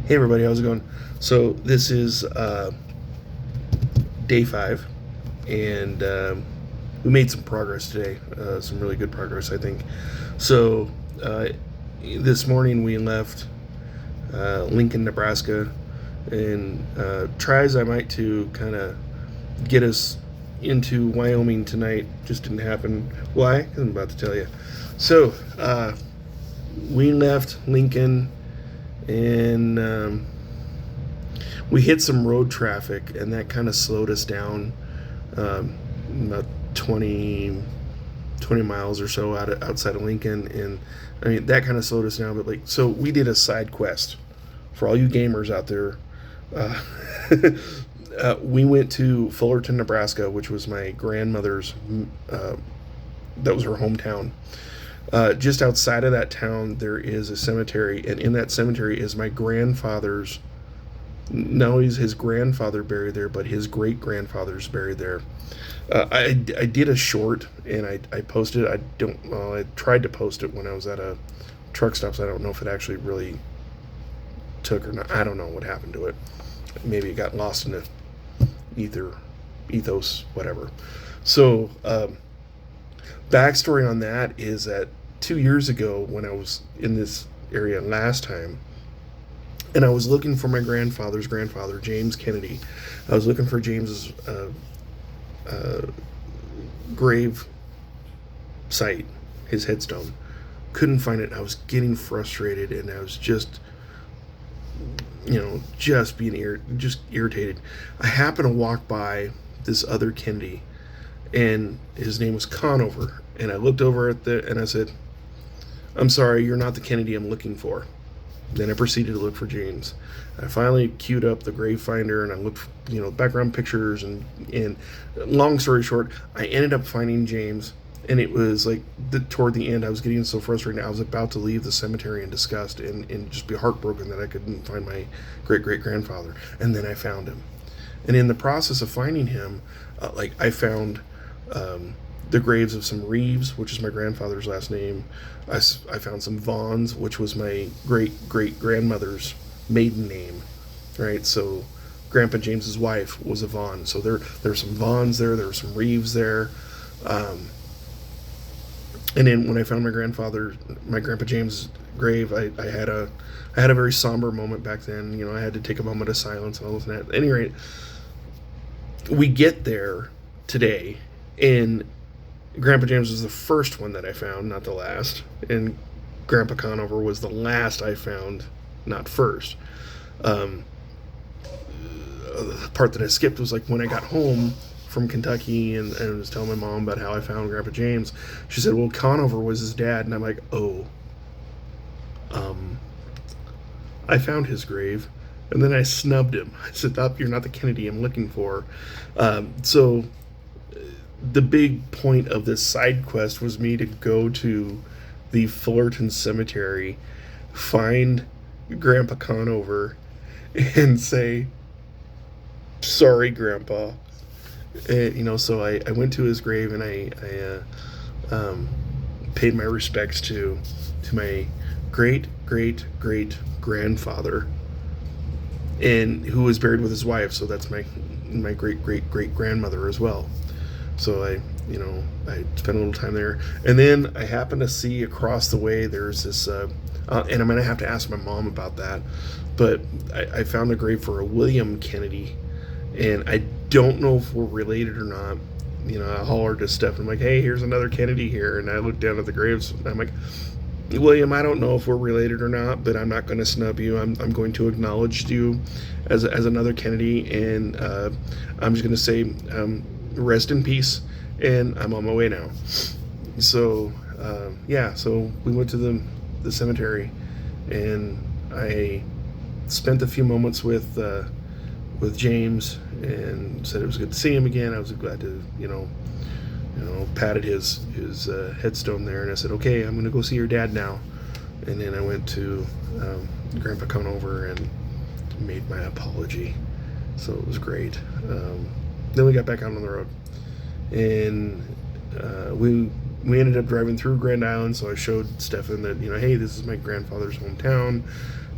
Hey everybody, how's it going? So this is day 5, and we made some progress today. Some really good progress, I think. So this morning we left Lincoln, Nebraska, and try as I might to kind of get us into Wyoming tonight. Just didn't happen. Why? 'Cause I'm about to tell you. So we left Lincoln, and we hit some road traffic, and that kind of slowed us down about 20 miles or so outside of Lincoln. And I mean, that kind of slowed us down. But so we did a side quest for all you gamers out there. Uh, we went to Fullerton, Nebraska, which was my grandmother's, that was her hometown. Just outside of that town, there is a cemetery, and in that cemetery is my grandfather's. Not only is his grandfather buried there, but his great grandfather's buried there. I did a short, and I posted. I don't. Well, I tried to post it when I was at a truck stop. So I don't know if it actually really took or not. I don't know what happened to it. Maybe it got lost in the ethos, whatever. So backstory on that is that 2 years ago, when I was in this area last time, and I was looking for my grandfather's grandfather, James Kennedy. I was looking for James's grave site, his headstone. Couldn't find it. I was getting frustrated, and I was just, just being just irritated. I happened to walk by this other Kennedy, and his name was Conover. And I looked over at and I said, "I'm sorry, you're not the Kennedy I'm looking for." Then I proceeded to look for James. I finally queued up the grave finder, and I looked, background pictures, and long story short, I ended up finding James. And it was like toward the end, I was getting so frustrated. I was about to leave the cemetery in disgust and just be heartbroken that I couldn't find my great great grandfather. And then I found him, and in the process of finding him, I found the graves of some Reeves, which is my grandfather's last name. I found some Vaughns, which was my great great grandmother's maiden name, right? So Grandpa James's wife was a Vaughn. So there were some Vaughns there. There were some Reeves there. And then when I found my Grandpa James' grave, I had a very somber moment back then. I had to take a moment of silence and all this and that. At any rate, we get there today, and Grandpa James was the first one that I found, not the last. And Grandpa Conover was the last I found, not first. The part that I skipped was when I got home from Kentucky, and I was telling my mom about how I found Grandpa James. She said, "Well, Conover was his dad." And I'm like, "Oh, I found his grave." And then I snubbed him. I said, "Oh, you're not the Kennedy I'm looking for." So the big point of this side quest was me to go to the Fullerton Cemetery, find Grandpa Conover, and say, "Sorry, Grandpa." So I went to his grave, and I paid my respects to my great great great grandfather, and who was buried with his wife. So that's my great great great grandmother as well. So I spent a little time there, and then I happened to see across the way there's this, and I'm gonna have to ask my mom about that. But I found a grave for a William Kennedy, and I don't know if we're related or not. I hollered to Steph, and I'm like, "Hey, here's another Kennedy here." And I looked down at the graves, and I'm like, "William, I don't know if we're related or not, but I'm not going to snub you. I'm going to acknowledge you as another Kennedy, and I'm just going to say, rest in peace, and I'm on my way now." So so we went to the cemetery, and I spent a few moments with James, and said it was good to see him again. I was glad to patted his headstone there, and I said, "Okay, I'm going to go see your dad now." And then I went to Grandpa Conover and made my apology. So it was great. Then we got back out on the road, and we ended up driving through Grand Island. So I showed Stefan that, hey, this is my grandfather's hometown.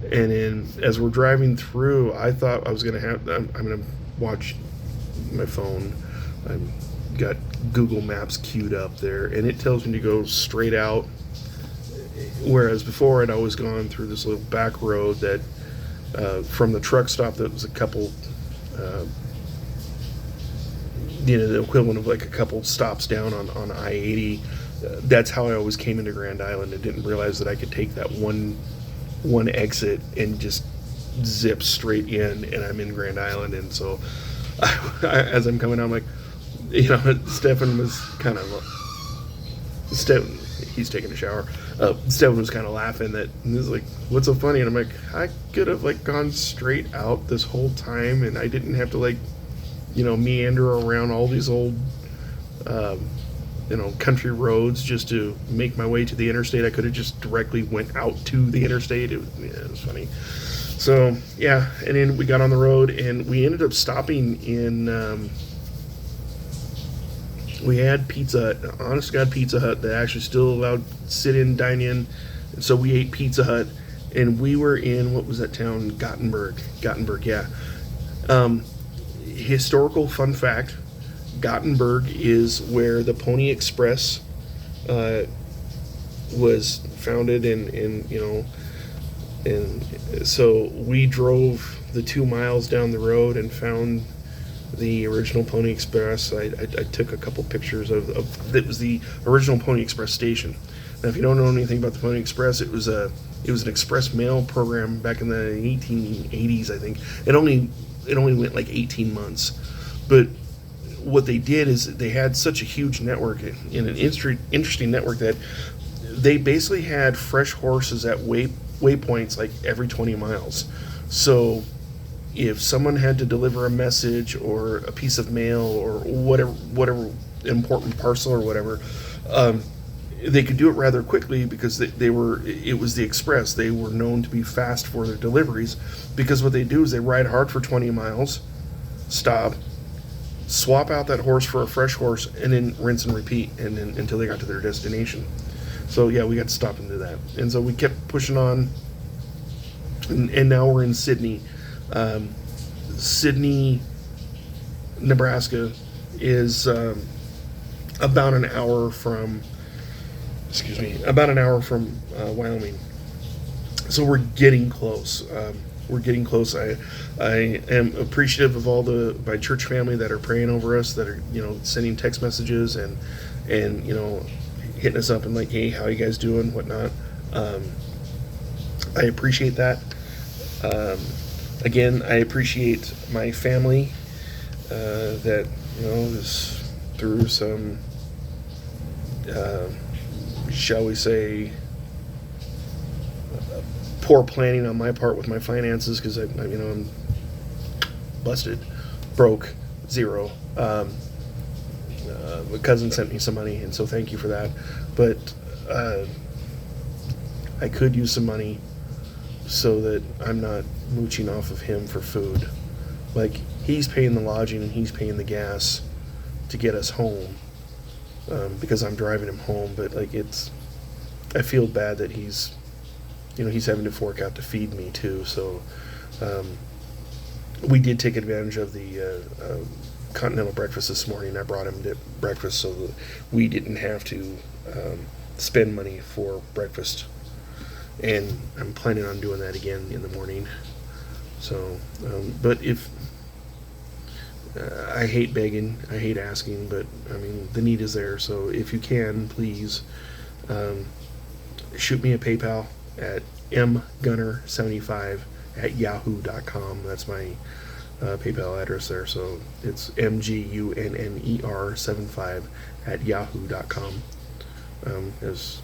And then as we're driving through, I thought I was going to have, I'm going to watch my phone. I've got Google Maps queued up there, and it tells me to go straight out. Whereas before I'd always gone through this little back road that from the truck stop that was a couple, the equivalent of like a couple stops down on I-80. That's how I always came into Grand Island and didn't realize that I could take that one exit and just zip straight in, and I'm in Grand Island. And so as I'm coming out, I'm like, Stefan was kind of, he's taking a shower. Stefan was kind of laughing that, and he was like, what's so funny? And I'm like, I could have like gone straight out this whole time, and I didn't have to like, meander around all these old, country roads just to make my way to the interstate. I could have just directly went out to the interstate. It was funny. So yeah, and then we got on the road, and we ended up stopping in. We had Pizza Hut, honest to God Pizza Hut, that actually still allowed sit in, dine in. And so we ate Pizza Hut, and we were in, what was that town? Gothenburg, yeah. Historical fun fact, Gothenburg is where the Pony Express was founded, and so we drove the 2 miles down the road and found the original Pony Express. I took a couple pictures of that was the original Pony Express station. Now, if you don't know anything about the Pony Express, it was an express mail program back in the 1880s, I think. It only went like 18 months, but what they did is they had such a huge network and an interesting network that they basically had fresh horses at waypoints like every 20 miles. So if someone had to deliver a message or a piece of mail or whatever important parcel or whatever, they could do it rather quickly because it was the express. They were known to be fast for their deliveries, because what they do is they ride hard for 20 miles, stop, swap out that horse for a fresh horse, and then rinse and repeat, and then until they got to their destination. So yeah, we got to stop and do that. And so we kept pushing on, and now we're in Sydney. Sydney, Nebraska is about an hour from Wyoming. So we're getting close. I am appreciative of my church family that are praying over us, that are sending text messages and hitting us up and like, hey, how you guys doing, whatnot. I appreciate that. Again, I appreciate my family that is through some, shall we say, poor planning on my part with my finances, because I'm busted, broke, zero. My cousin sent me some money, and so thank you for that. But I could use some money so that I'm not mooching off of him for food. Like, he's paying the lodging and he's paying the gas to get us home, because I'm driving him home. But like, I feel bad that he's having to fork out to feed me too. So we did take advantage of the continental breakfast this morning. I brought him to breakfast so that we didn't have to spend money for breakfast. And I'm planning on doing that again in the morning. So, but if I hate begging, I hate asking, but the need is there. So if you can, please shoot me a PayPal at mgunner75@yahoo.com. That's my PayPal address there. So it's mgunner75@yahoo.com. Because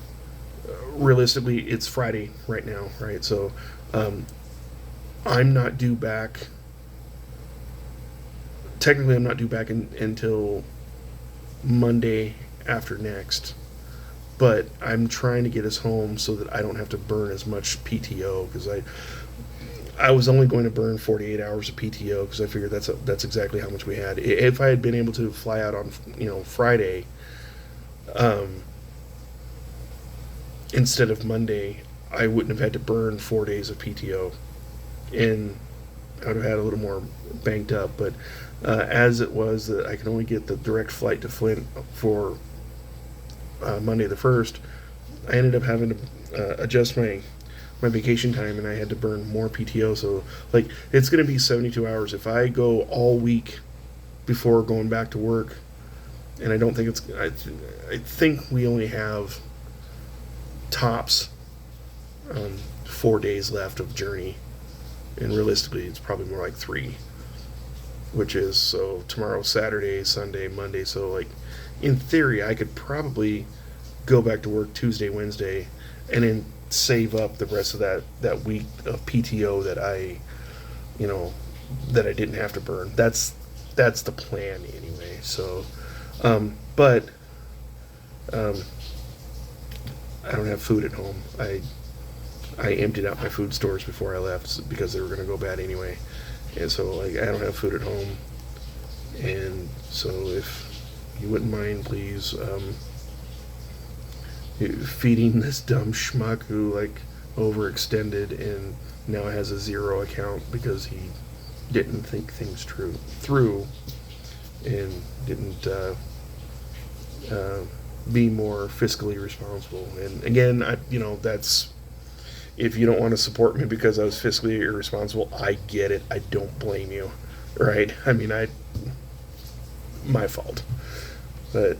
realistically, it's Friday right now, right? So I'm not due back. Technically, I'm not due back until Monday after next. But I'm trying to get us home so that I don't have to burn as much PTO, because I was only going to burn 48 hours of PTO, because I figured that's exactly how much we had. If I had been able to fly out on Friday, instead of Monday, I wouldn't have had to burn 4 days of PTO, and I would have had a little more banked up. But as it was that I can only get the direct flight to Flint for Monday the 1st, I ended up having to adjust my vacation time, and I had to burn more PTO. So like, it's going to be 72 hours if I go all week before going back to work. And I don't think it's, I think we only have tops 4 days left of journey, and realistically it's probably more like 3, which is, so tomorrow, Saturday, Sunday, Monday. So like, in theory I could probably go back to work Tuesday, Wednesday, and then save up the rest of that week of PTO that I didn't have to burn. That's the plan anyway. So but I don't have food at home. I emptied out my food stores before I left because they were going to go bad anyway, and so like, I don't have food at home. And so if you wouldn't mind, please, feeding this dumb schmuck who like overextended and now has a 0 account because he didn't think things through and didn't be more fiscally responsible. And again, that's, if you don't want to support me because I was fiscally irresponsible, I get it. I don't blame you, right? I mean, my fault. But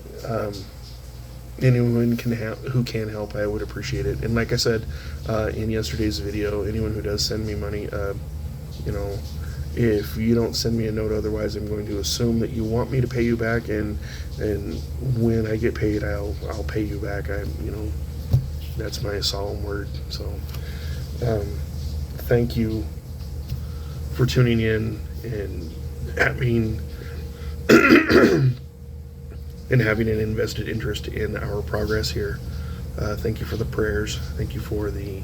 anyone who can help, I would appreciate it. And like I said in yesterday's video, anyone who does send me money, if you don't send me a note otherwise, I'm going to assume that you want me to pay you back, and when I get paid, I'll pay you back. That's my solemn word. So thank you for tuning in and having an invested interest in our progress here. Thank you for the prayers. Thank you for the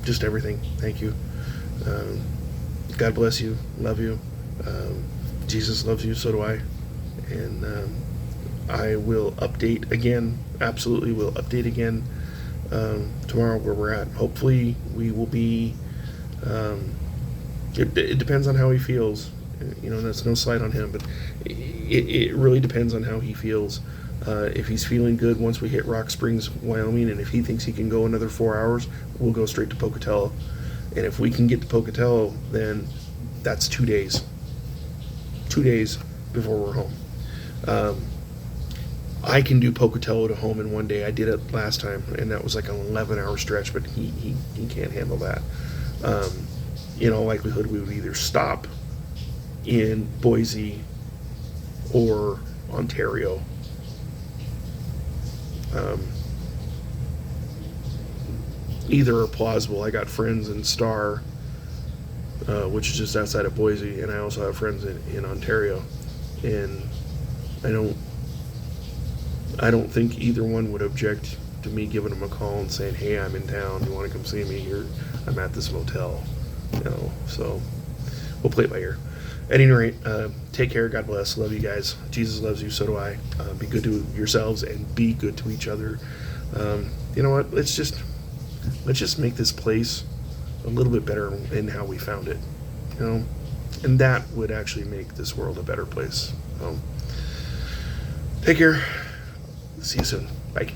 just everything. Thank you. God bless you. Love you. Jesus loves you. So do I. And I will update again. Absolutely will update again tomorrow where we're at. Hopefully we will be, it depends on how he feels. That's no slight on him, but it really depends on how he feels. If he's feeling good once we hit Rock Springs, Wyoming, and if he thinks he can go another 4 hours, we'll go straight to Pocatello. And if we can get to Pocatello, then that's 2 days. 2 days before we're home. I can do Pocatello to home in 1 day. I did it last time, and that was like an 11-hour stretch, but he can't handle that. In all likelihood, we would either stop in Boise or Ontario. Either are plausible. I got friends in Star, which is just outside of Boise, and I also have friends in Ontario, and I don't think either one would object to me giving them a call and saying, hey, I'm in town, you want to come see me here? I'm at this motel. So we'll play it by ear. At any rate, take care. God bless. Love you guys. Jesus loves you. So do I. Be good to yourselves and be good to each other. You know what? Let's just make this place a little bit better in how we found it. And that would actually make this world a better place. Take care. See you soon. Bye.